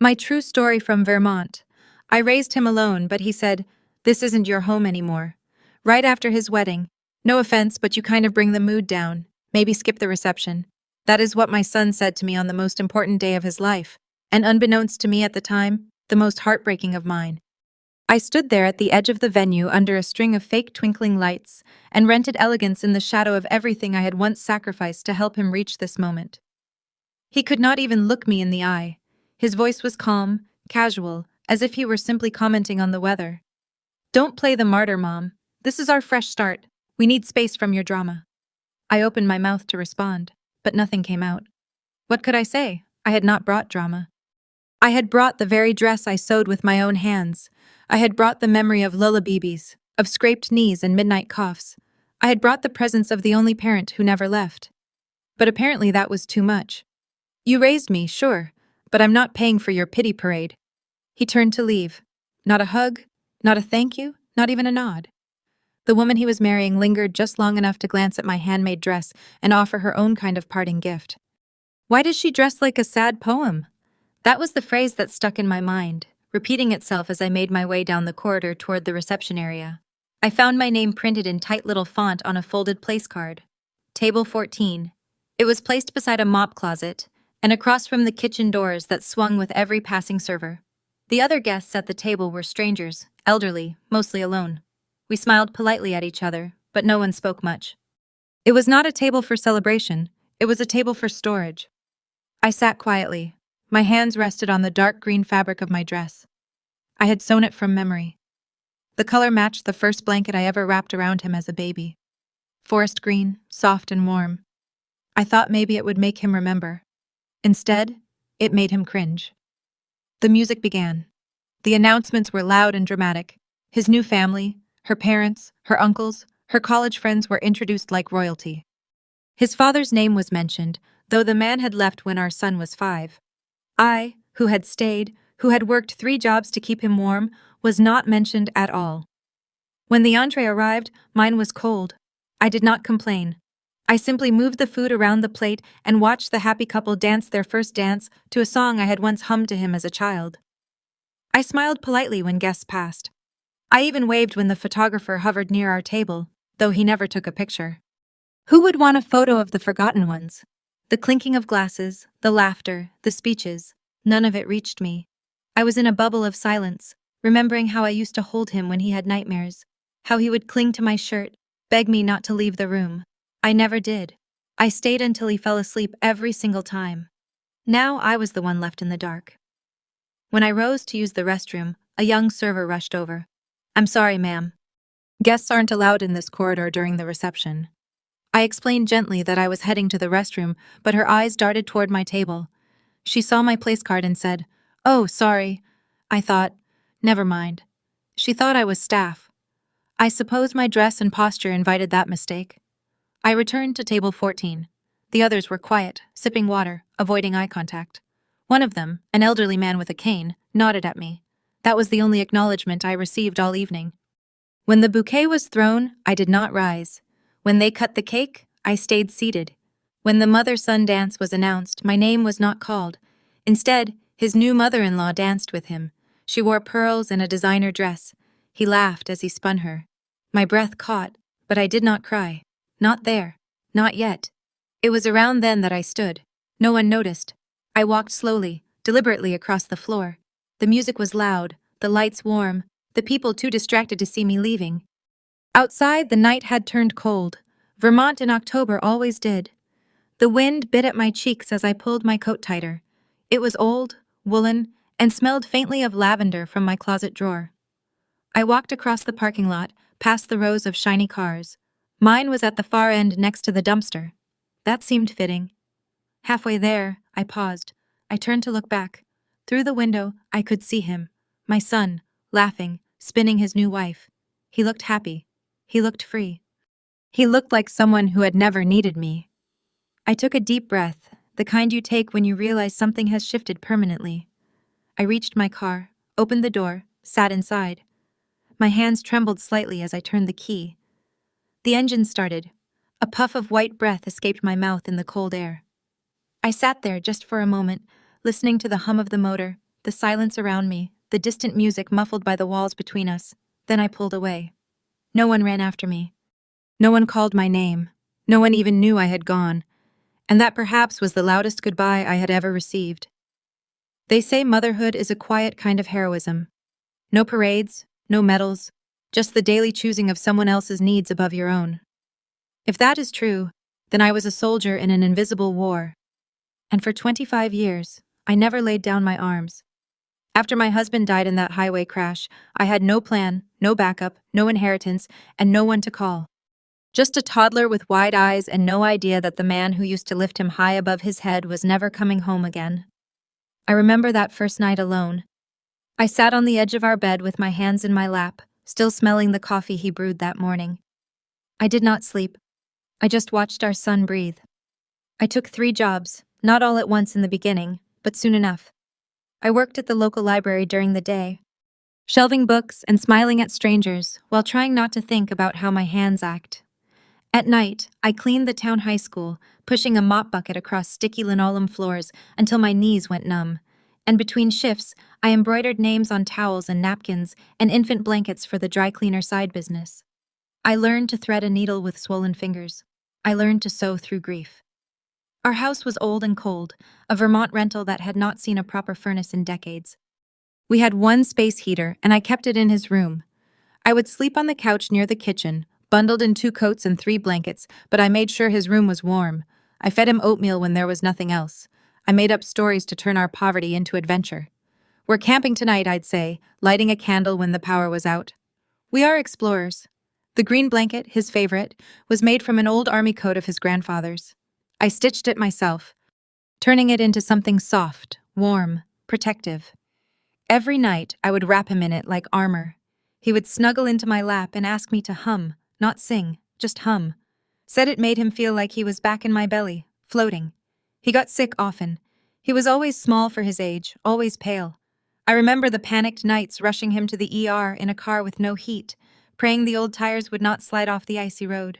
My true story from Vermont. I raised him alone, but he said, "This isn't your home anymore." Right after his wedding. No offense, but you kind of bring the mood down. Maybe skip the reception. That is what my son said to me on the most important day of his life, and unbeknownst to me at the time, the most heartbreaking of mine. I stood there at the edge of the venue under a string of fake twinkling lights and rented elegance in the shadow of everything I had once sacrificed to help him reach this moment. He could not even look me in the eye. His voice was calm, casual, as if he were simply commenting on the weather. "Don't play the martyr, Mom. This is our fresh start. We need space from your drama." I opened my mouth to respond, but nothing came out. What could I say? I had not brought drama. I had brought the very dress I sewed with my own hands. I had brought the memory of lullabies, of scraped knees and midnight coughs. I had brought the presence of the only parent who never left. But apparently that was too much. "You raised me, sure, but I'm not paying for your pity parade." He turned to leave. Not a hug, not a thank you, not even a nod. The woman he was marrying lingered just long enough to glance at my handmade dress and offer her own kind of parting gift. "Why does she dress like a sad poem?" That was the phrase that stuck in my mind, repeating itself as I made my way down the corridor toward the reception area. I found my name printed in tight little font on a folded place card. Table 14. It was placed beside a mop closet and across from the kitchen doors that swung with every passing server. The other guests at the table were strangers, elderly, mostly alone. We smiled politely at each other, but no one spoke much. It was not a table for celebration, it was a table for storage. I sat quietly. My hands rested on the dark green fabric of my dress. I had sewn it from memory. The color matched the first blanket I ever wrapped around him as a baby. Forest green, soft and warm. I thought maybe it would make him remember. Instead, it made him cringe. The music began. The announcements were loud and dramatic. His new family, her parents, her uncles, her college friends were introduced like royalty. His father's name was mentioned, though the man had left when our son was 5. I, who had stayed, who had worked 3 jobs to keep him warm, was not mentioned at all. When the entree arrived, mine was cold. I did not complain. I simply moved the food around the plate and watched the happy couple dance their first dance to a song I had once hummed to him as a child. I smiled politely when guests passed. I even waved when the photographer hovered near our table, though he never took a picture. Who would want a photo of the forgotten ones? The clinking of glasses, the laughter, the speeches, none of it reached me. I was in a bubble of silence, remembering how I used to hold him when he had nightmares, how he would cling to my shirt, beg me not to leave the room. I never did. I stayed until he fell asleep every single time. Now I was the one left in the dark. When I rose to use the restroom, a young server rushed over. "I'm sorry, ma'am. Guests aren't allowed in this corridor during the reception." I explained gently that I was heading to the restroom, but her eyes darted toward my table. She saw my place card and said, "Oh, sorry." I thought, never mind. She thought I was staff. I suppose my dress and posture invited that mistake. I returned to table 14. The others were quiet, sipping water, avoiding eye contact. One of them, an elderly man with a cane, nodded at me. That was the only acknowledgement I received all evening. When the bouquet was thrown, I did not rise. When they cut the cake, I stayed seated. When the mother-son dance was announced, my name was not called. Instead, his new mother-in-law danced with him. She wore pearls and a designer dress. He laughed as he spun her. My breath caught, but I did not cry. Not there. Not yet. It was around then that I stood. No one noticed. I walked slowly, deliberately across the floor. The music was loud, the lights warm, the people too distracted to see me leaving. Outside, the night had turned cold. Vermont in October always did. The wind bit at my cheeks as I pulled my coat tighter. It was old, woolen, and smelled faintly of lavender from my closet drawer. I walked across the parking lot, past the rows of shiny cars. Mine was at the far end next to the dumpster. That seemed fitting. Halfway there, I paused. I turned to look back. Through the window, I could see him, my son, laughing, spinning his new wife. He looked happy. He looked free. He looked like someone who had never needed me. I took a deep breath, the kind you take when you realize something has shifted permanently. I reached my car, opened the door, sat inside. My hands trembled slightly as I turned the key. The engine started. A puff of white breath escaped my mouth in the cold air. I sat there just for a moment, listening to the hum of the motor, the silence around me, the distant music muffled by the walls between us. Then I pulled away. No one ran after me. No one called my name. No one even knew I had gone. And that perhaps was the loudest goodbye I had ever received. They say motherhood is a quiet kind of heroism. No parades, no medals, just the daily choosing of someone else's needs above your own. If that is true, then I was a soldier in an invisible war. And for 25 years, I never laid down my arms. After my husband died in that highway crash, I had no plan, no backup, no inheritance, and no one to call. Just a toddler with wide eyes and no idea that the man who used to lift him high above his head was never coming home again. I remember that first night alone. I sat on the edge of our bed with my hands in my lap, still smelling the coffee he brewed that morning. I did not sleep. I just watched our son breathe. I took 3 jobs, not all at once in the beginning, but soon enough. I worked at the local library during the day, shelving books and smiling at strangers while trying not to think about how my hands act. At night, I cleaned the town high school, pushing a mop bucket across sticky linoleum floors until my knees went numb. And between shifts, I embroidered names on towels and napkins and infant blankets for the dry cleaner side business. I learned to thread a needle with swollen fingers. I learned to sew through grief. Our house was old and cold, a Vermont rental that had not seen a proper furnace in decades. We had one space heater, and I kept it in his room. I would sleep on the couch near the kitchen, bundled in 2 coats and 3 blankets, but I made sure his room was warm. I fed him oatmeal when there was nothing else. I made up stories to turn our poverty into adventure. We're camping tonight, I'd say, lighting a candle when the power was out. We are explorers. The green blanket, his favorite, was made from an old army coat of his grandfather's. I stitched it myself, turning it into something soft, warm, protective. Every night, I would wrap him in it like armor. He would snuggle into my lap and ask me to hum, not sing, just hum. Said it made him feel like he was back in my belly, floating. He got sick often. He was always small for his age, always pale. I remember the panicked nights rushing him to the ER in a car with no heat, praying the old tires would not slide off the icy road.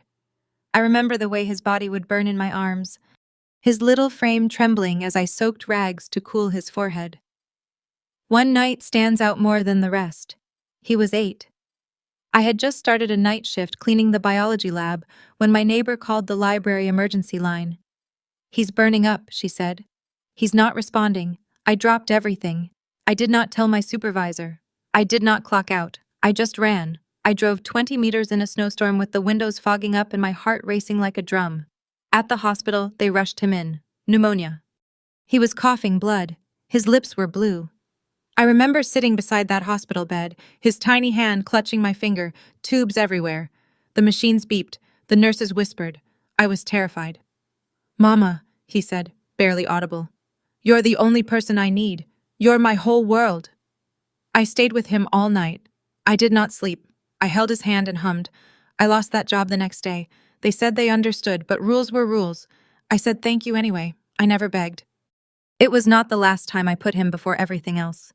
I remember the way his body would burn in my arms, his little frame trembling as I soaked rags to cool his forehead. One night stands out more than the rest. He was 8. I had just started a night shift cleaning the biology lab when my neighbor called the library emergency line. "He's burning up," she said. "He's not responding." I dropped everything. I did not tell my supervisor. I did not clock out. I just ran. I drove 20 meters in a snowstorm with the windows fogging up and my heart racing like a drum. At the hospital, they rushed him in. Pneumonia. He was coughing blood. His lips were blue. I remember sitting beside that hospital bed, his tiny hand clutching my finger, tubes everywhere. The machines beeped. The nurses whispered. I was terrified. "Mama," he said, barely audible. "You're the only person I need. You're my whole world." I stayed with him all night. I did not sleep. I held his hand and hummed. I lost that job the next day. They said they understood, but rules were rules. I said thank you anyway. I never begged. It was not the last time I put him before everything else.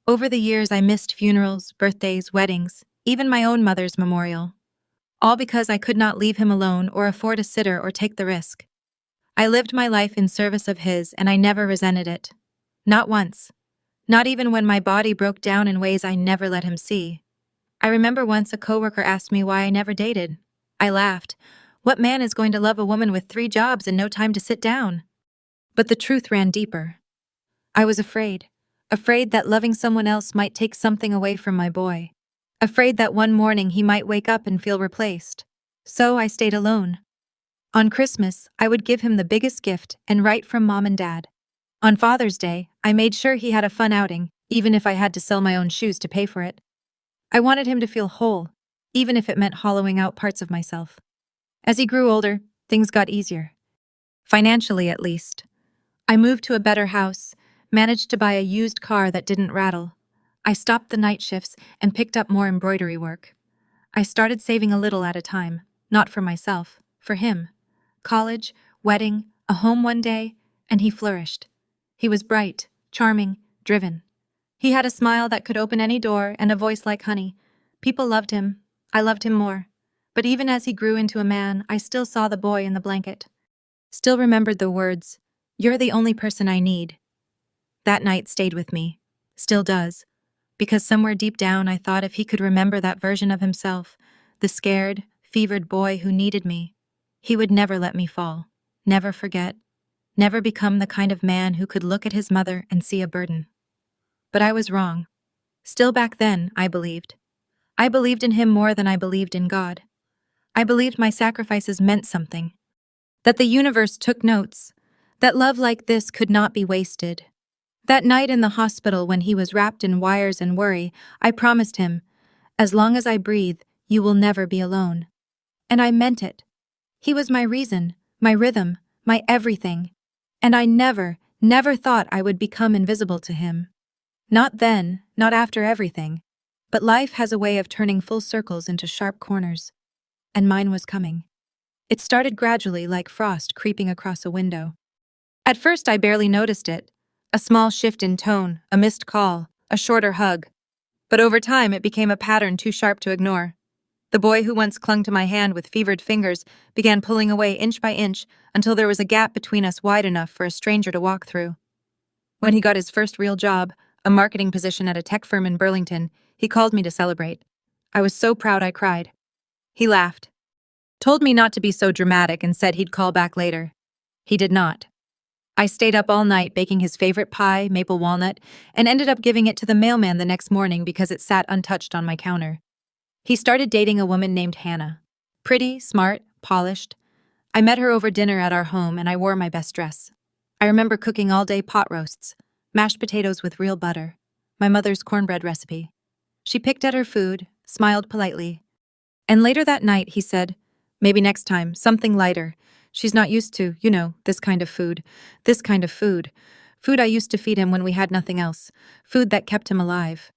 Over the years, I missed funerals, birthdays, weddings, even my own mother's memorial. All because I could not leave him alone or afford a sitter or take the risk. I lived my life in service of his, and I never resented it. Not once. Not even when my body broke down in ways I never let him see. I remember once a coworker asked me why I never dated. I laughed. What man is going to love a woman with 3 jobs and no time to sit down? But the truth ran deeper. I was afraid. Afraid that loving someone else might take something away from my boy. Afraid that one morning he might wake up and feel replaced. So I stayed alone. On Christmas, I would give him the biggest gift and write from Mom and Dad. On Father's Day, I made sure he had a fun outing, even if I had to sell my own shoes to pay for it. I wanted him to feel whole, even if it meant hollowing out parts of myself. As he grew older, things got easier. Financially, at least. I moved to a better house, managed to buy a used car that didn't rattle. I stopped the night shifts and picked up more embroidery work. I started saving a little at a time, not for myself, for him. College, wedding, a home one day, and he flourished. He was bright, charming, driven. He had a smile that could open any door and a voice like honey. People loved him. I loved him more. But even as he grew into a man, I still saw the boy in the blanket. Still remembered the words, "You're the only person I need." That night stayed with me. Still does. Because somewhere deep down I thought if he could remember that version of himself, the scared, fevered boy who needed me, he would never let me fall, never forget, never become the kind of man who could look at his mother and see a burden. But I was wrong. Still back then, I believed. I believed in him more than I believed in God. I believed my sacrifices meant something, that the universe took notes, that love like this could not be wasted. That night in the hospital when he was wrapped in wires and worry, I promised him, as long as I breathe, you will never be alone. And I meant it. He was my reason, my rhythm, my everything. And I never thought I would become invisible to him. Not then, not after everything. But life has a way of turning full circles into sharp corners. And mine was coming. It started gradually like frost creeping across a window. At first I barely noticed it. A small shift in tone, a missed call, a shorter hug. But over time it became a pattern too sharp to ignore. The boy who once clung to my hand with fevered fingers began pulling away inch by inch until there was a gap between us wide enough for a stranger to walk through. When he got his first real job, a marketing position at a tech firm in Burlington, he called me to celebrate. I was so proud I cried. He laughed, told me not to be so dramatic and said he'd call back later. He did not. I stayed up all night baking his favorite pie, maple walnut, and ended up giving it to the mailman the next morning because it sat untouched on my counter. He started dating a woman named Hannah. Pretty, smart, polished. I met her over dinner at our home and I wore my best dress. I remember cooking all-day pot roasts, mashed potatoes with real butter, my mother's cornbread recipe. She picked at her food, smiled politely. And later that night he said, maybe next time, something lighter. She's not used to, this kind of food. This kind of food. Food I used to feed him when we had nothing else. Food that kept him alive.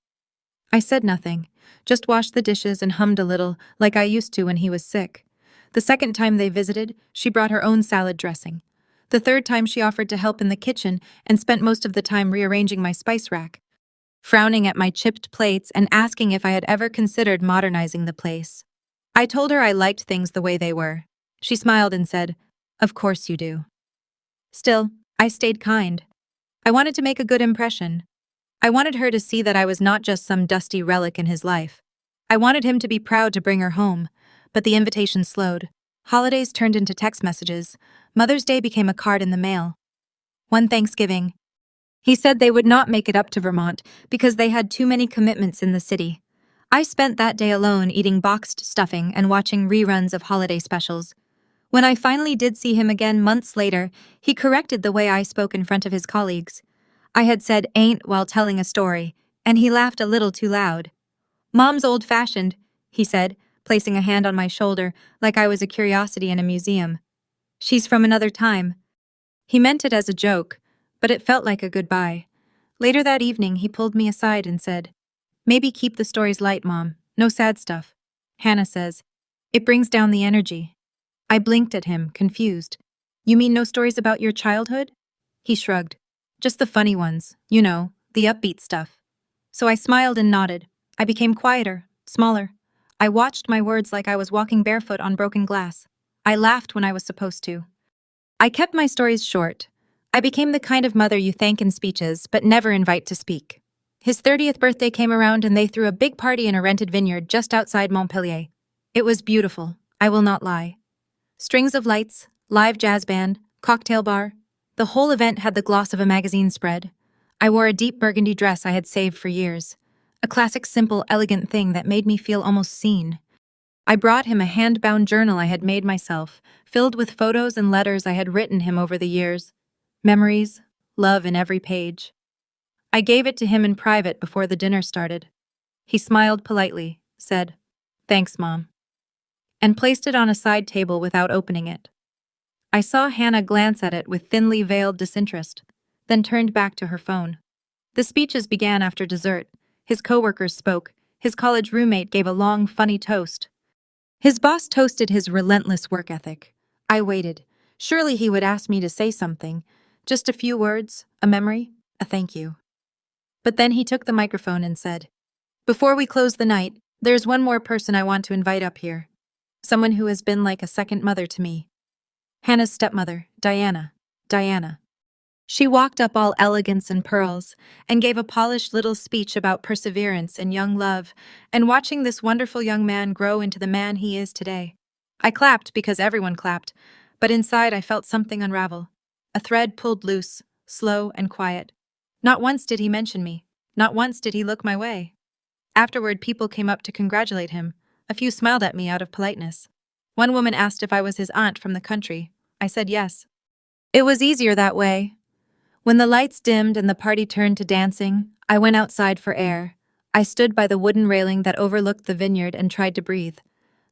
I said nothing, just washed the dishes and hummed a little, like I used to when he was sick. The second time they visited, she brought her own salad dressing. The third time she offered to help in the kitchen and spent most of the time rearranging my spice rack, frowning at my chipped plates and asking if I had ever considered modernizing the place. I told her I liked things the way they were. She smiled and said, "Of course you do." Still, I stayed kind. I wanted to make a good impression. I wanted her to see that I was not just some dusty relic in his life. I wanted him to be proud to bring her home, but the invitation slowed. Holidays turned into text messages. Mother's Day became a card in the mail. One Thanksgiving, he said they would not make it up to Vermont because they had too many commitments in the city. I spent that day alone eating boxed stuffing and watching reruns of holiday specials. When I finally did see him again months later, he corrected the way I spoke in front of his colleagues. I had said ain't while telling a story, and he laughed a little too loud. "Mom's old-fashioned," he said, placing a hand on my shoulder like I was a curiosity in a museum. "She's from another time." He meant it as a joke, but it felt like a goodbye. Later that evening, he pulled me aside and said, "Maybe keep the stories light, Mom. No sad stuff. Hannah says, it brings down the energy." I blinked at him, confused. "You mean no stories about your childhood?" He shrugged. "Just the funny ones, the upbeat stuff." So I smiled and nodded. I became quieter, smaller. I watched my words like I was walking barefoot on broken glass. I laughed when I was supposed to. I kept my stories short. I became the kind of mother you thank in speeches, but never invite to speak. His 30th birthday came around and they threw a big party in a rented vineyard just outside Montpelier. It was beautiful, I will not lie. Strings of lights, live jazz band, cocktail bar. The whole event had the gloss of a magazine spread. I wore a deep burgundy dress I had saved for years. A classic, simple, elegant thing that made me feel almost seen. I brought him a hand-bound journal I had made myself, filled with photos and letters I had written him over the years. Memories, love in every page. I gave it to him in private before the dinner started. He smiled politely, said, "Thanks, Mom," and placed it on a side table without opening it. I saw Hannah glance at it with thinly veiled disinterest, then turned back to her phone. The speeches began after dessert. His coworkers spoke. His college roommate gave a long, funny toast. His boss toasted his relentless work ethic. I waited. Surely he would ask me to say something. Just a few words, a memory, a thank you. But then he took the microphone and said, "Before we close the night, there's one more person I want to invite up here. Someone who has been like a second mother to me. Hannah's stepmother, Diana. Diana." She walked up all elegance and pearls, and gave a polished little speech about perseverance and young love, and watching this wonderful young man grow into the man he is today. I clapped because everyone clapped, but inside I felt something unravel. A thread pulled loose, slow and quiet. Not once did he mention me. Not once did he look my way. Afterward, people came up to congratulate him. A few smiled at me out of politeness. One woman asked if I was his aunt from the country. I said yes. It was easier that way. When the lights dimmed and the party turned to dancing, I went outside for air. I stood by the wooden railing that overlooked the vineyard and tried to breathe.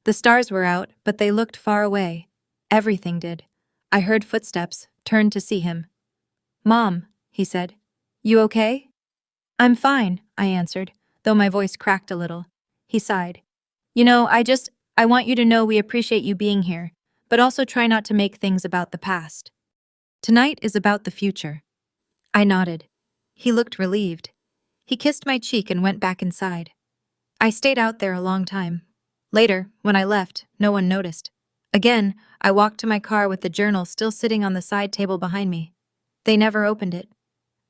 The stars were out, but they looked far away. Everything did. I heard footsteps, turned to see him. "Mom," he said. "You okay?" "I'm fine," I answered, though my voice cracked a little. He sighed. "You know, I want you to know we appreciate you being here, but also try not to make things about the past. Tonight is about the future." I nodded. He looked relieved. He kissed my cheek and went back inside. I stayed out there a long time. Later, when I left, no one noticed. Again, I walked to my car with the journal still sitting on the side table behind me. They never opened it.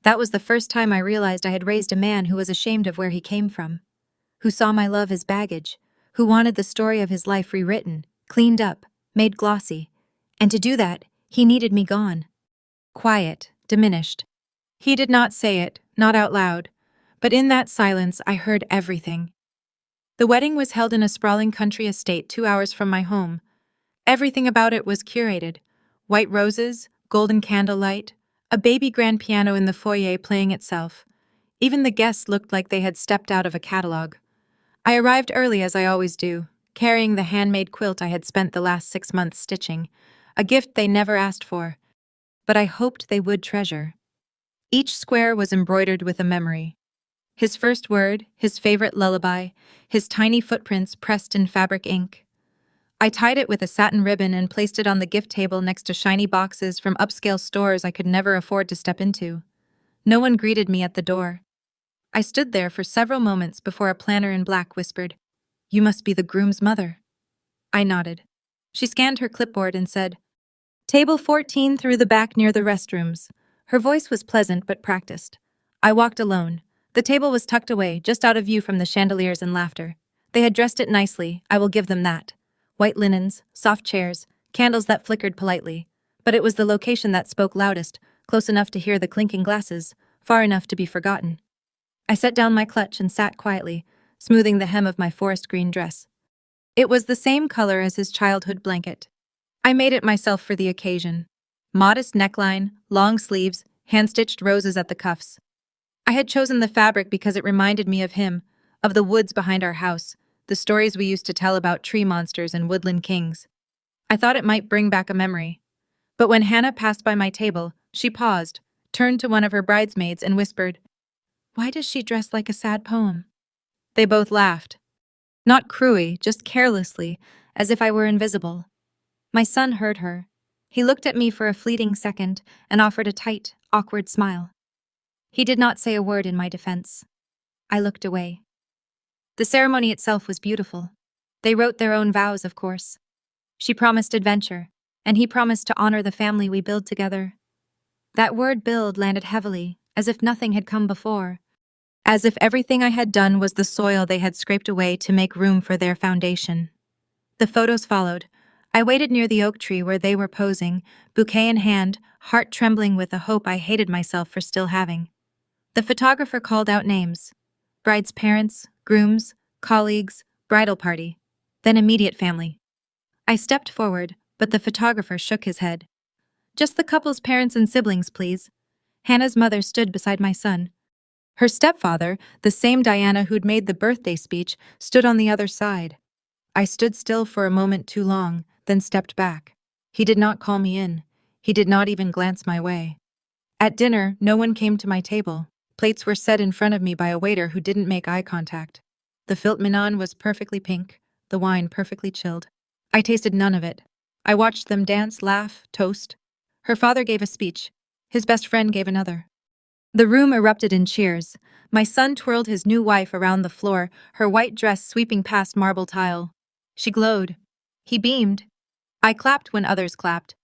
That was the first time I realized I had raised a man who was ashamed of where he came from, who saw my love as baggage, who wanted the story of his life rewritten, cleaned up, made glossy. And to do that, he needed me gone. Quiet, diminished. He did not say it, not out loud, but in that silence I heard everything. The wedding was held in a sprawling country estate 2 hours from my home. Everything about it was curated. White roses, golden candlelight, a baby grand piano in the foyer playing itself. Even the guests looked like they had stepped out of a catalog. I arrived early as I always do, carrying the handmade quilt I had spent the last 6 months stitching, a gift they never asked for, but I hoped they would treasure. Each square was embroidered with a memory. His first word, his favorite lullaby, his tiny footprints pressed in fabric ink. I tied it with a satin ribbon and placed it on the gift table next to shiny boxes from upscale stores I could never afford to step into. No one greeted me at the door. I stood there for several moments before a planner in black whispered, "You must be the groom's mother." I nodded. She scanned her clipboard and said, "Table 14 through the back near the restrooms." Her voice was pleasant but practiced. I walked alone. The table was tucked away, just out of view from the chandeliers and laughter. They had dressed it nicely, I will give them that. White linens, soft chairs, candles that flickered politely. But it was the location that spoke loudest, close enough to hear the clinking glasses, far enough to be forgotten. I set down my clutch and sat quietly, smoothing the hem of my forest green dress. It was the same color as his childhood blanket. I made it myself for the occasion. Modest neckline, long sleeves, hand-stitched roses at the cuffs. I had chosen the fabric because it reminded me of him, of the woods behind our house, the stories we used to tell about tree monsters and woodland kings. I thought it might bring back a memory. But when Hannah passed by my table, she paused, turned to one of her bridesmaids and whispered, "Why does she dress like a sad poem?" They both laughed. Not cruelly, just carelessly, as if I were invisible. My son heard her. He looked at me for a fleeting second and offered a tight, awkward smile. He did not say a word in my defense. I looked away. The ceremony itself was beautiful. They wrote their own vows, of course. She promised adventure, and he promised to honor the family we build together. That word build landed heavily, as if nothing had come before. As if everything I had done was the soil they had scraped away to make room for their foundation. The photos followed. I waited near the oak tree where they were posing, bouquet in hand, heart trembling with a hope I hated myself for still having. The photographer called out names. Bride's parents, grooms, colleagues, bridal party, then immediate family. I stepped forward, but the photographer shook his head. "Just the couple's parents and siblings, please." Hannah's mother stood beside my son. Her stepfather, the same Diana who'd made the birthday speech, stood on the other side. I stood still for a moment too long, then stepped back. He did not call me in. He did not even glance my way. At dinner, no one came to my table. Plates were set in front of me by a waiter who didn't make eye contact. The filet mignon was perfectly pink, the wine perfectly chilled. I tasted none of it. I watched them dance, laugh, toast. Her father gave a speech. His best friend gave another. The room erupted in cheers. My son twirled his new wife around the floor, her white dress sweeping past marble tile. She glowed. He beamed. I clapped when others clapped.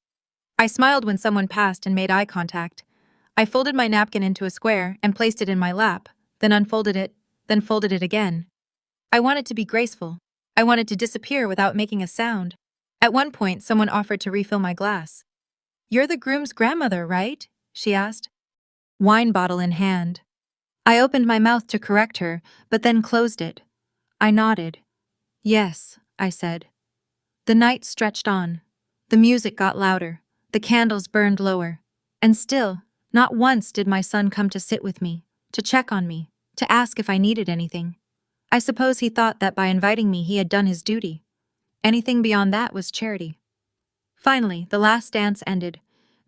I smiled when someone passed and made eye contact. I folded my napkin into a square and placed it in my lap, then unfolded it, then folded it again. I wanted to be graceful. I wanted to disappear without making a sound. At one point, someone offered to refill my glass. "You're the groom's grandmother, right?" she asked, wine bottle in hand. I opened my mouth to correct her, but then closed it. I nodded. "Yes," I said. The night stretched on. The music got louder. The candles burned lower. And still, not once did my son come to sit with me, to check on me, to ask if I needed anything. I suppose he thought that by inviting me he had done his duty. Anything beyond that was charity. Finally, the last dance ended.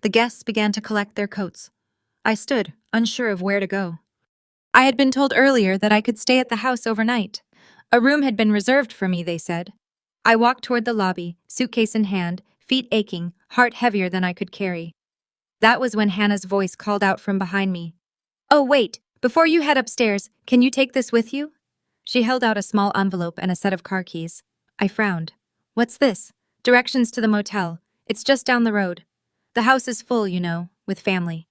The guests began to collect their coats. I stood, unsure of where to go. I had been told earlier that I could stay at the house overnight. A room had been reserved for me, they said. I walked toward the lobby, suitcase in hand, feet aching, heart heavier than I could carry. That was when Hannah's voice called out from behind me. "Oh, wait, before you head upstairs, can you take this with you?" She held out a small envelope and a set of car keys. I frowned. "What's this?" "Directions to the motel. It's just down the road. The house is full, you know, with family."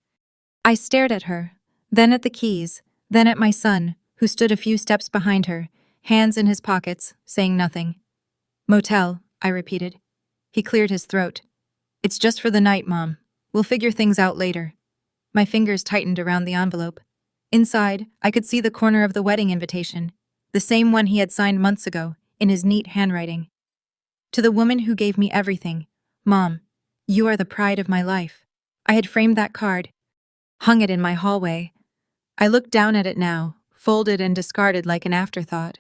I stared at her, then at the keys, then at my son, who stood a few steps behind her, hands in his pockets, saying nothing. "Motel," I repeated. He cleared his throat. "It's just for the night, Mom. We'll figure things out later." My fingers tightened around the envelope. Inside, I could see the corner of the wedding invitation, the same one he had signed months ago, in his neat handwriting. "To the woman who gave me everything, Mom, you are the pride of my life." I had framed that card, hung it in my hallway. I looked down at it now, folded and discarded like an afterthought.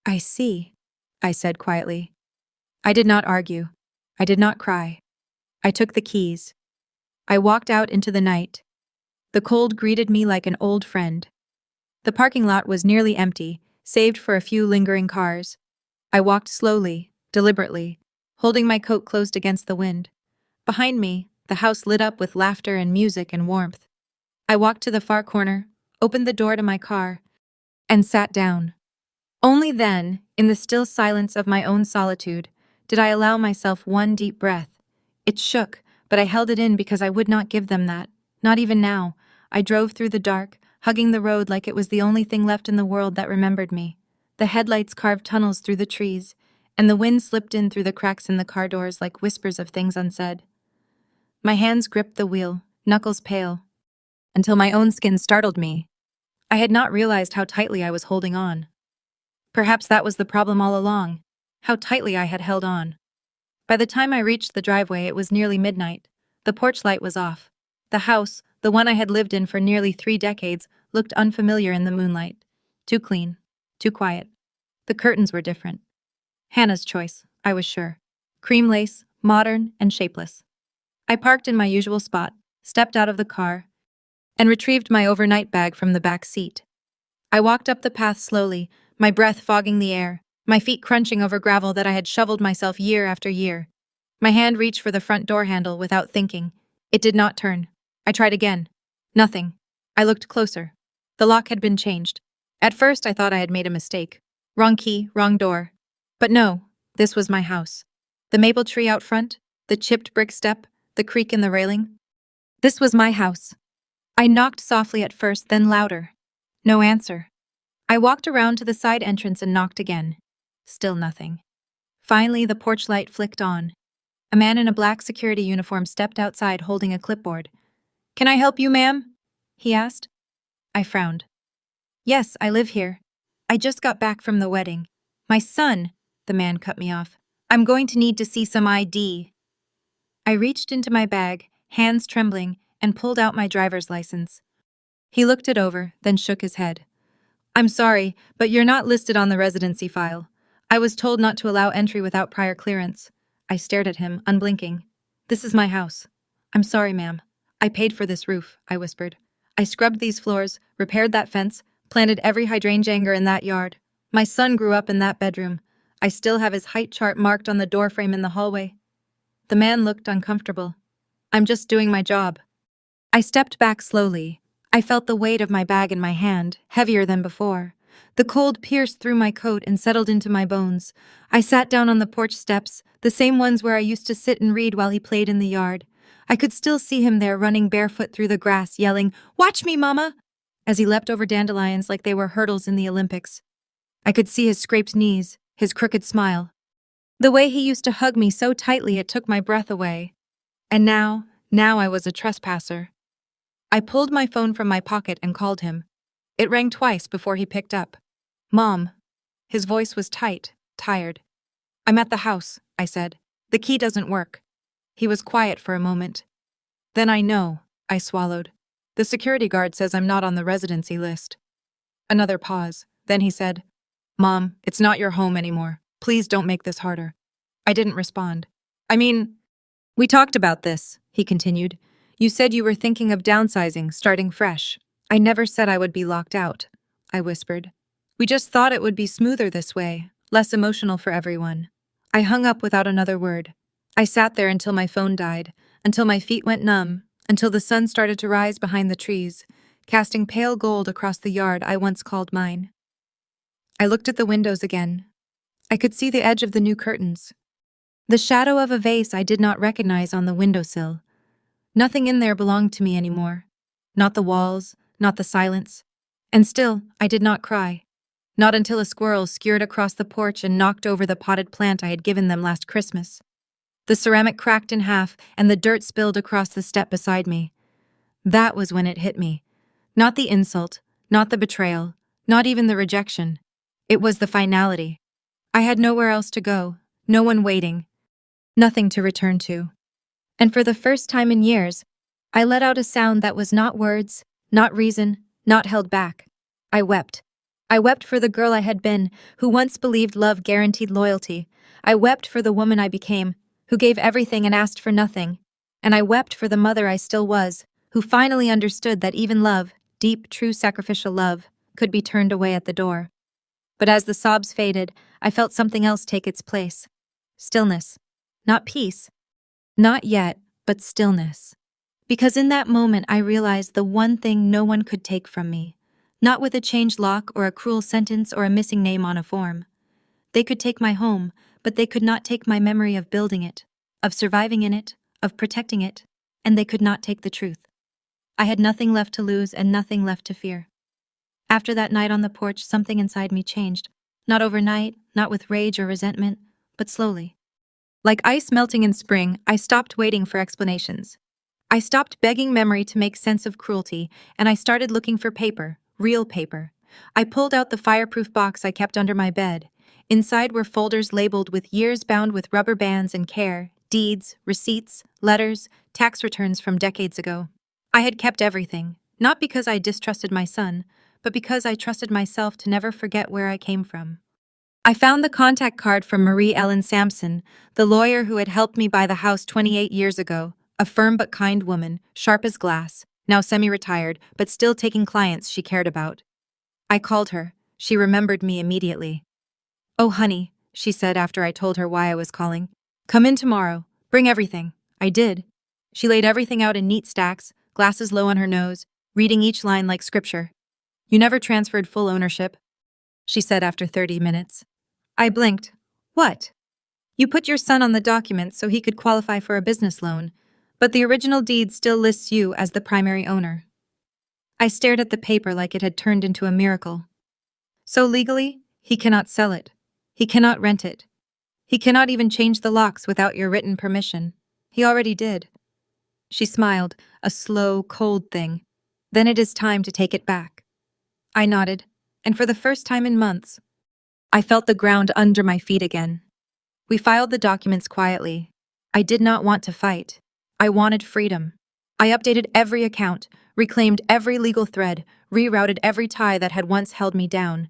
"I see," I said quietly. I did not argue. I did not cry. I took the keys. I walked out into the night. The cold greeted me like an old friend. The parking lot was nearly empty, saved for a few lingering cars. I walked slowly, deliberately, holding my coat closed against the wind. Behind me, the house lit up with laughter and music and warmth. I walked to the far corner, opened the door to my car, and sat down. Only then, in the still silence of my own solitude, did I allow myself one deep breath. It shook, but I held it in because I would not give them that. Not even now. I drove through the dark, hugging the road like it was the only thing left in the world that remembered me. The headlights carved tunnels through the trees, and the wind slipped in through the cracks in the car doors like whispers of things unsaid. My hands gripped the wheel, knuckles pale, until my own skin startled me. I had not realized how tightly I was holding on. Perhaps that was the problem all along, how tightly I had held on. By the time I reached the driveway, it was nearly midnight. The porch light was off. The house, the one I had lived in for nearly 3 decades, looked unfamiliar in the moonlight. Too clean, too quiet. The curtains were different. Hannah's choice, I was sure. Cream lace, modern and shapeless. I parked in my usual spot, stepped out of the car, and retrieved my overnight bag from the back seat. I walked up the path slowly, my breath fogging the air, my feet crunching over gravel that I had shoveled myself year after year. My hand reached for the front door handle without thinking. It did not turn. I tried again. Nothing. I looked closer. The lock had been changed. At first I thought I had made a mistake. Wrong key, wrong door. But no, this was my house. The maple tree out front, the chipped brick step, the creak in the railing. This was my house. I knocked softly at first, then louder. No answer. I walked around to the side entrance and knocked again. Still nothing. Finally, the porch light flicked on. A man in a black security uniform stepped outside holding a clipboard. "Can I help you, ma'am?" he asked. I frowned. "Yes, I live here. I just got back from the wedding." "My son," the man cut me off. "I'm going to need to see some ID." I reached into my bag, hands trembling, and pulled out my driver's license. He looked it over, then shook his head. "I'm sorry, but you're not listed on the residency file. I was told not to allow entry without prior clearance." I stared at him, unblinking. "This is my house." "I'm sorry, ma'am. I paid for this roof," I whispered. "I scrubbed these floors, repaired that fence, planted every hydrangea in that yard. My son grew up in that bedroom. I still have his height chart marked on the doorframe in the hallway." The man looked uncomfortable. "I'm just doing my job." I stepped back slowly. I felt the weight of my bag in my hand, heavier than before. The cold pierced through my coat and settled into my bones. I sat down on the porch steps, the same ones where I used to sit and read while he played in the yard. I could still see him there running barefoot through the grass, yelling, "Watch me, Mama!" as he leapt over dandelions like they were hurdles in the Olympics. I could see his scraped knees, his crooked smile. The way he used to hug me so tightly it took my breath away. And now I was a trespasser. I pulled my phone from my pocket and called him. It rang twice before he picked up. "Mom." His voice was tight, tired. "I'm at the house," I said. "The key doesn't work." He was quiet for a moment. "Then I know," I swallowed. "The security guard says I'm not on the residency list." Another pause. Then he said, "Mom, it's not your home anymore. Please don't make this harder." I didn't respond. We talked about this," he continued. "You said you were thinking of downsizing, starting fresh." "I never said I would be locked out," I whispered. "We just thought it would be smoother this way, less emotional for everyone." I hung up without another word. I sat there until my phone died, until my feet went numb, until the sun started to rise behind the trees, casting pale gold across the yard I once called mine. I looked at the windows again. I could see the edge of the new curtains. The shadow of a vase I did not recognize on the windowsill. Nothing in there belonged to me anymore. Not the walls, not the silence. And still, I did not cry. Not until a squirrel scurried across the porch and knocked over the potted plant I had given them last Christmas. The ceramic cracked in half and the dirt spilled across the step beside me. That was when it hit me. Not the insult, not the betrayal, not even the rejection. It was the finality. I had nowhere else to go, no one waiting. Nothing to return to. And for the first time in years, I let out a sound that was not words, not reason, not held back. I wept. I wept for the girl I had been, who once believed love guaranteed loyalty. I wept for the woman I became, who gave everything and asked for nothing. And I wept for the mother I still was, who finally understood that even love, deep, true sacrificial love, could be turned away at the door. But as the sobs faded, I felt something else take its place. Stillness. Not peace. Not yet, but stillness. Because in that moment I realized the one thing no one could take from me. Not with a changed lock or a cruel sentence or a missing name on a form. They could take my home, but they could not take my memory of building it, of surviving in it, of protecting it, and they could not take the truth. I had nothing left to lose and nothing left to fear. After that night on the porch, something inside me changed. Not overnight, not with rage or resentment, but slowly. Like ice melting in spring, I stopped waiting for explanations. I stopped begging memory to make sense of cruelty, and I started looking for paper, real paper. I pulled out the fireproof box I kept under my bed. Inside were folders labeled with years bound with rubber bands and care, deeds, receipts, letters, tax returns from decades ago. I had kept everything, not because I distrusted my son, but because I trusted myself to never forget where I came from. I found the contact card from Marie Ellen Sampson, the lawyer who had helped me buy the house 28 years ago, a firm but kind woman, sharp as glass, now semi-retired, but still taking clients she cared about. I called her. She remembered me immediately. "Oh, honey," she said after I told her why I was calling. "Come in tomorrow. Bring everything." I did. She laid everything out in neat stacks, glasses low on her nose, reading each line like scripture. "You never transferred full ownership," she said after 30 minutes. I blinked. "What?" "You put your son on the documents so he could qualify for a business loan, but the original deed still lists you as the primary owner." I stared at the paper like it had turned into a miracle. "So legally, he cannot sell it. He cannot rent it. He cannot even change the locks without your written permission. He already did." She smiled, a slow, cold thing. "Then it is time to take it back." I nodded, and for the first time in months, I felt the ground under my feet again. We filed the documents quietly. I did not want to fight. I wanted freedom. I updated every account, reclaimed every legal thread, rerouted every tie that had once held me down.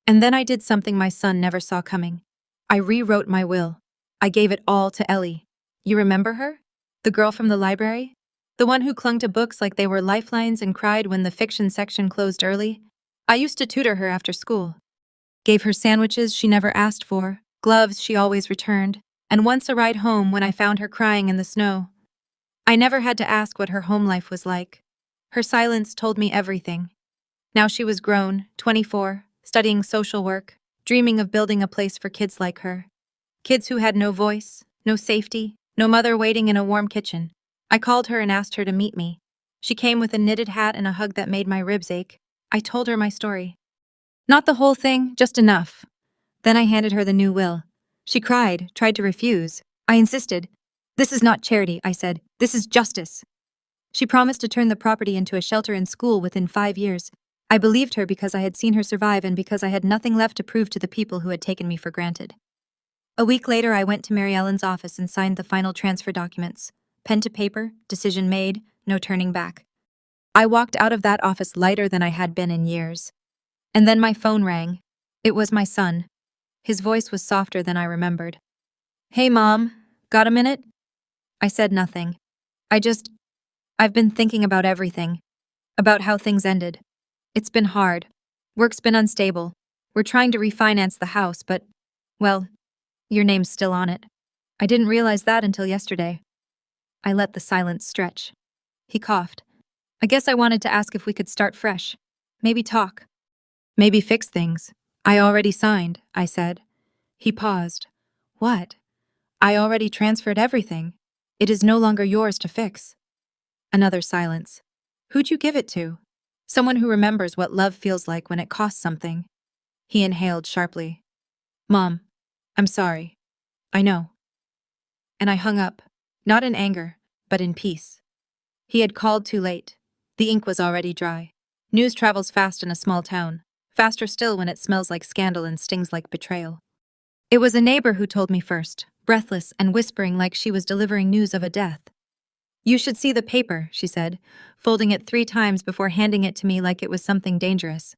And then I did something my son never saw coming. I rewrote my will. I gave it all to Ellie. You remember her? The girl from the library? The one who clung to books like they were lifelines and cried when the fiction section closed early? I used to tutor her after school. Gave her sandwiches she never asked for, gloves she always returned, and once a ride home when I found her crying in the snow. I never had to ask what her home life was like. Her silence told me everything. Now she was grown, 24, studying social work, dreaming of building a place for kids like her. Kids who had no voice, no safety, no mother waiting in a warm kitchen. I called her and asked her to meet me. She came with a knitted hat and a hug that made my ribs ache. I told her my story. Not the whole thing, just enough. Then I handed her the new will. She cried, tried to refuse. I insisted. This is not charity, I said. This is justice. She promised to turn the property into a shelter and school within 5 years. I believed her because I had seen her survive and because I had nothing left to prove to the people who had taken me for granted. A week later, I went to Mary Ellen's office and signed the final transfer documents. Pen to paper, decision made, no turning back. I walked out of that office lighter than I had been in years. And then my phone rang. It was my son. His voice was softer than I remembered. Hey, Mom, got a minute? I said nothing. I've been thinking about everything. About how things ended. It's been hard. Work's been unstable. We're trying to refinance the house, but, well, your name's still on it. I didn't realize that until yesterday. I let the silence stretch. He coughed. I guess I wanted to ask if we could start fresh. Maybe talk. Maybe fix things. I already signed, I said. He paused. What? I already transferred everything. It is no longer yours to fix. Another silence. Who'd you give it to? Someone who remembers what love feels like when it costs something. He inhaled sharply. Mom, I'm sorry. I know. And I hung up, not in anger, but in peace. He had called too late. The ink was already dry. News travels fast in a small town, faster still when it smells like scandal and stings like betrayal. It was a neighbor who told me first, breathless and whispering like she was delivering news of a death. You should see the paper, she said, folding it 3 times before handing it to me like it was something dangerous.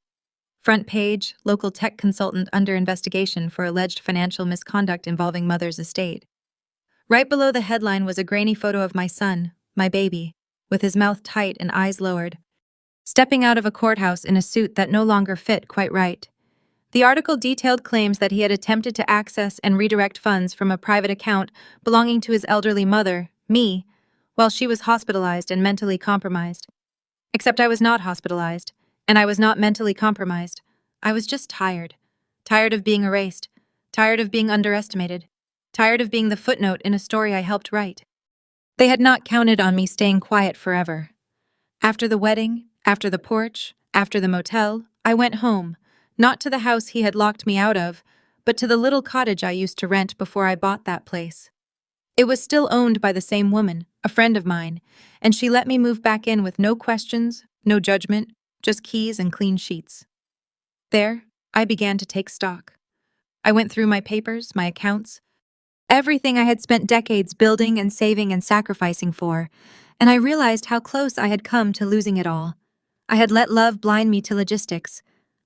Front page, local tech consultant under investigation for alleged financial misconduct involving mother's estate. Right below the headline was a grainy photo of my son, my baby, with his mouth tight and eyes lowered, stepping out of a courthouse in a suit that no longer fit quite right. The article detailed claims that he had attempted to access and redirect funds from a private account belonging to his elderly mother, me, while she was hospitalized and mentally compromised. Except I was not hospitalized, and I was not mentally compromised. I was just tired. Tired of being erased. Tired of being underestimated. Tired of being the footnote in a story I helped write. They had not counted on me staying quiet forever. After the wedding, after the porch, after the motel, I went home, not to the house he had locked me out of, but to the little cottage I used to rent before I bought that place. It was still owned by the same woman, a friend of mine, and she let me move back in with no questions, no judgment, just keys and clean sheets. There, I began to take stock. I went through my papers, my accounts, everything I had spent decades building and saving and sacrificing for, and I realized how close I had come to losing it all. I had let love blind me to logistics.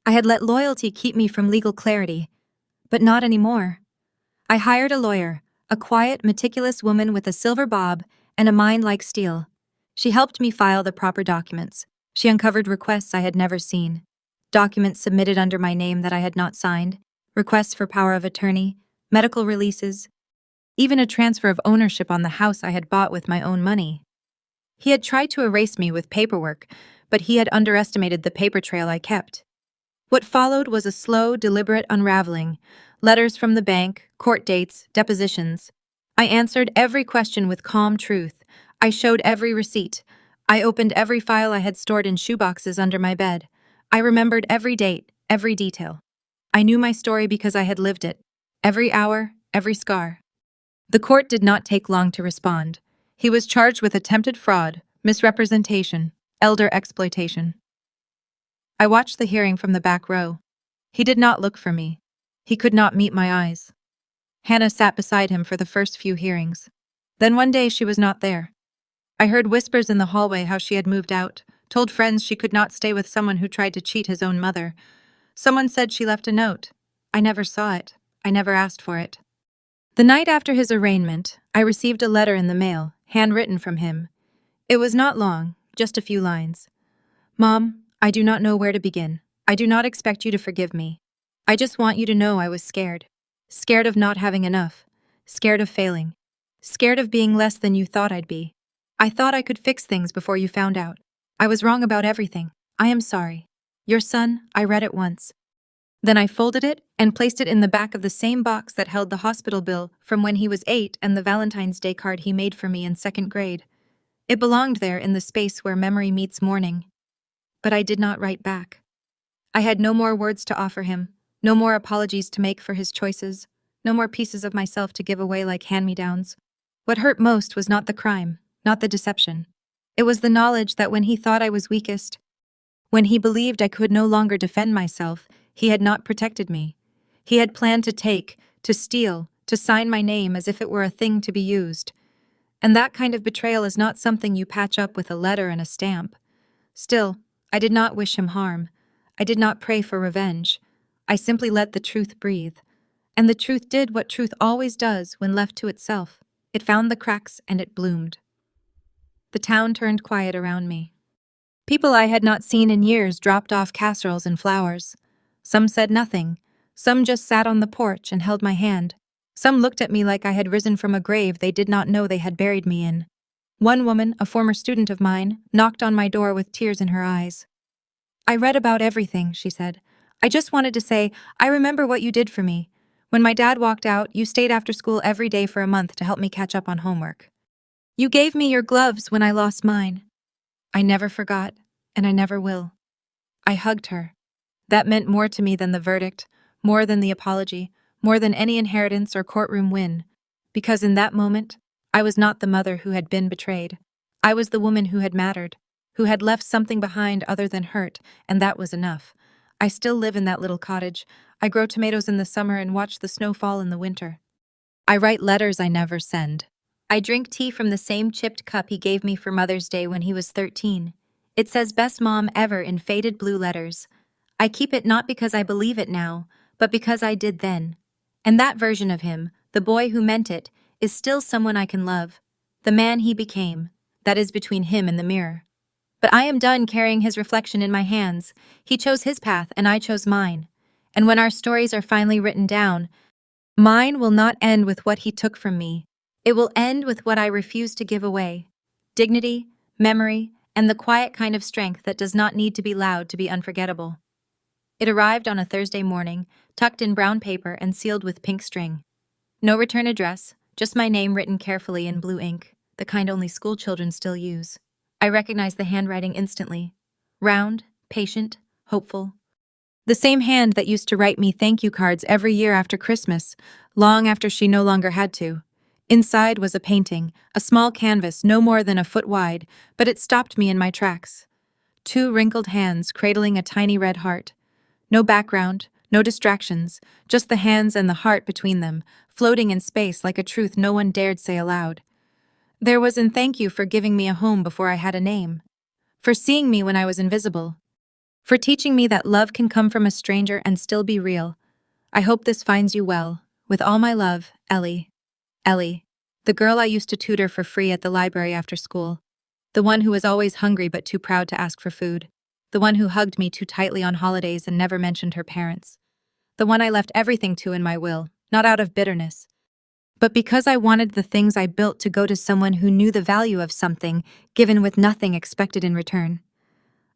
I had let loyalty keep me from legal clarity. But not anymore. I hired a lawyer, a quiet, meticulous woman with a silver bob and a mind like steel. She helped me file the proper documents. She uncovered requests I had never seen. Documents submitted under my name that I had not signed, requests for power of attorney, medical releases, even a transfer of ownership on the house I had bought with my own money. He had tried to erase me with paperwork, but he had underestimated the paper trail I kept. What followed was a slow, deliberate unraveling. Letters from the bank, court dates, depositions. I answered every question with calm truth. I showed every receipt. I opened every file I had stored in shoeboxes under my bed. I remembered every date, every detail. I knew my story because I had lived it. Every hour, every scar. The court did not take long to respond. He was charged with attempted fraud, misrepresentation, elder exploitation. I watched the hearing from the back row. He did not look for me. He could not meet my eyes. Hannah sat beside him for the first few hearings. Then one day she was not there. I heard whispers in the hallway how she had moved out, told friends she could not stay with someone who tried to cheat his own mother. Someone said she left a note. I never saw it. I never asked for it. The night after his arraignment, I received a letter in the mail, handwritten from him. It was not long, just a few lines. Mom, I do not know where to begin. I do not expect you to forgive me. I just want you to know I was scared. Scared of not having enough. Scared of failing. Scared of being less than you thought I'd be. I thought I could fix things before you found out. I was wrong about everything. I am sorry. Your son, I read it once. Then I folded it and placed it in the back of the same box that held the hospital bill from when he was 8 and the Valentine's Day card he made for me in 2nd grade. It belonged there in the space where memory meets morning. But I did not write back. I had no more words to offer him, no more apologies to make for his choices, no more pieces of myself to give away like hand-me-downs. What hurt most was not the crime, not the deception. It was the knowledge that when he thought I was weakest, when he believed I could no longer defend myself, he had not protected me. He had planned to take, to steal, to sign my name as if it were a thing to be used. And that kind of betrayal is not something you patch up with a letter and a stamp. Still, I did not wish him harm. I did not pray for revenge. I simply let the truth breathe. And the truth did what truth always does when left to itself. It found the cracks and it bloomed. The town turned quiet around me. People I had not seen in years dropped off casseroles and flowers. Some said nothing. Some just sat on the porch and held my hand. Some looked at me like I had risen from a grave they did not know they had buried me in. One woman, a former student of mine, knocked on my door with tears in her eyes. "I read about everything," she said. "I just wanted to say, I remember what you did for me. When my dad walked out, you stayed after school every day for a month to help me catch up on homework. You gave me your gloves when I lost mine. I never forgot, and I never will." I hugged her. That meant more to me than the verdict, more than the apology, more than any inheritance or courtroom win. Because in that moment, I was not the mother who had been betrayed. I was the woman who had mattered, who had left something behind other than hurt, and that was enough. I still live in that little cottage. I grow tomatoes in the summer and watch the snow fall in the winter. I write letters I never send. I drink tea from the same chipped cup he gave me for Mother's Day when he was 13. It says "Best Mom Ever" in faded blue letters. I keep it not because I believe it now, but because I did then. And that version of him, the boy who meant it, is still someone I can love. The man he became, that is between him and the mirror. But I am done carrying his reflection in my hands. He chose his path and I chose mine. And when our stories are finally written down, mine will not end with what he took from me. It will end with what I refuse to give away. Dignity, memory, and the quiet kind of strength that does not need to be loud to be unforgettable. It arrived on a Thursday morning, tucked in brown paper and sealed with pink string. No return address, just my name written carefully in blue ink, the kind only school children still use. I recognized the handwriting instantly. Round, patient, hopeful. The same hand that used to write me thank you cards every year after Christmas, long after she no longer had to. Inside was a painting, a small canvas no more than a foot wide, but it stopped me in my tracks. Two wrinkled hands cradling a tiny red heart. No background, no distractions, just the hands and the heart between them, floating in space like a truth no one dared say aloud. There was an thank you for giving me a home before I had a name, for seeing me when I was invisible, for teaching me that love can come from a stranger and still be real. I hope this finds you well. With all my love, Ellie. Ellie, the girl I used to tutor for free at the library after school. The one who was always hungry but too proud to ask for food. The one who hugged me too tightly on holidays and never mentioned her parents. The one I left everything to in my will, not out of bitterness, but because I wanted the things I built to go to someone who knew the value of something, given with nothing expected in return.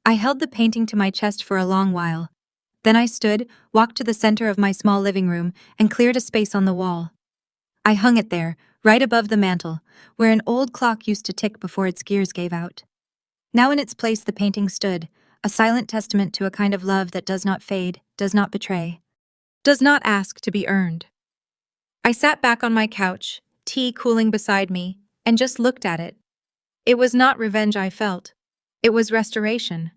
I held the painting to my chest for a long while. Then I stood, walked to the center of my small living room, and cleared a space on the wall. I hung it there, right above the mantel, where an old clock used to tick before its gears gave out. Now in its place the painting stood, a silent testament to a kind of love that does not fade, does not betray, does not ask to be earned. I sat back on my couch, tea cooling beside me, and just looked at it. It was not revenge I felt. It was restoration.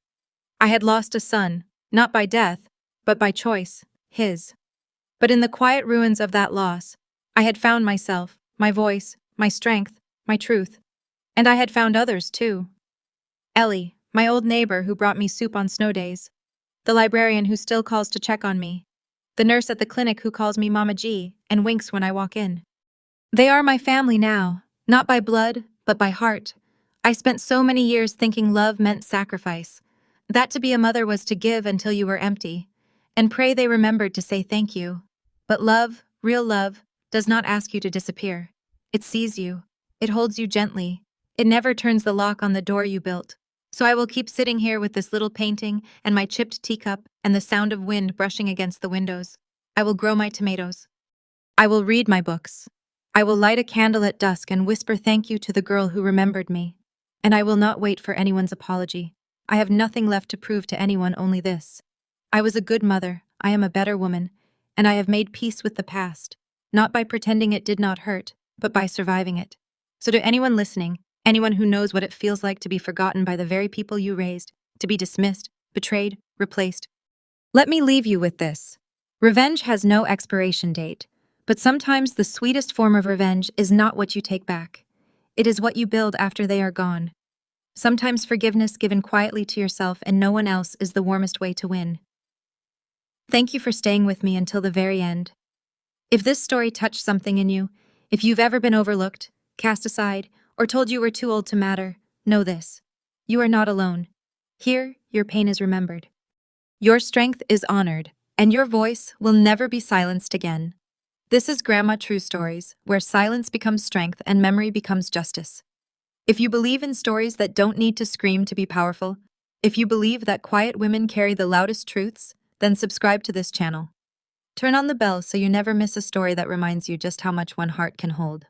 I had lost a son, not by death, but by choice, his. But in the quiet ruins of that loss, I had found myself, my voice, my strength, my truth. And I had found others, too. Ellie, my old neighbor who brought me soup on snow days. The librarian who still calls to check on me. The nurse at the clinic who calls me Mama G and winks when I walk in. They are my family now, not by blood, but by heart. I spent so many years thinking love meant sacrifice, that to be a mother was to give until you were empty, and pray they remembered to say thank you. But love, real love, does not ask you to disappear. It sees you. It holds you gently. It never turns the lock on the door you built. So I will keep sitting here with this little painting and my chipped teacup and the sound of wind brushing against the windows. I will grow my tomatoes. I will read my books. I will light a candle at dusk and whisper thank you to the girl who remembered me. And I will not wait for anyone's apology. I have nothing left to prove to anyone, only this. I was a good mother, I am a better woman, and I have made peace with the past, not by pretending it did not hurt, but by surviving it. So to anyone listening, anyone who knows what it feels like to be forgotten by the very people you raised, to be dismissed, betrayed, replaced, let me leave you with this. Revenge has no expiration date, but sometimes the sweetest form of revenge is not what you take back. It is what you build after they are gone. Sometimes forgiveness given quietly to yourself and no one else is the warmest way to win. Thank you for staying with me until the very end. If this story touched something in you, if you've ever been overlooked, cast aside, or told you were too old to matter, know this. You are not alone. Here, your pain is remembered. Your strength is honored, and your voice will never be silenced again. This is Grandma True Stories, where silence becomes strength and memory becomes justice. If you believe in stories that don't need to scream to be powerful, if you believe that quiet women carry the loudest truths, then subscribe to this channel. Turn on the bell so you never miss a story that reminds you just how much one heart can hold.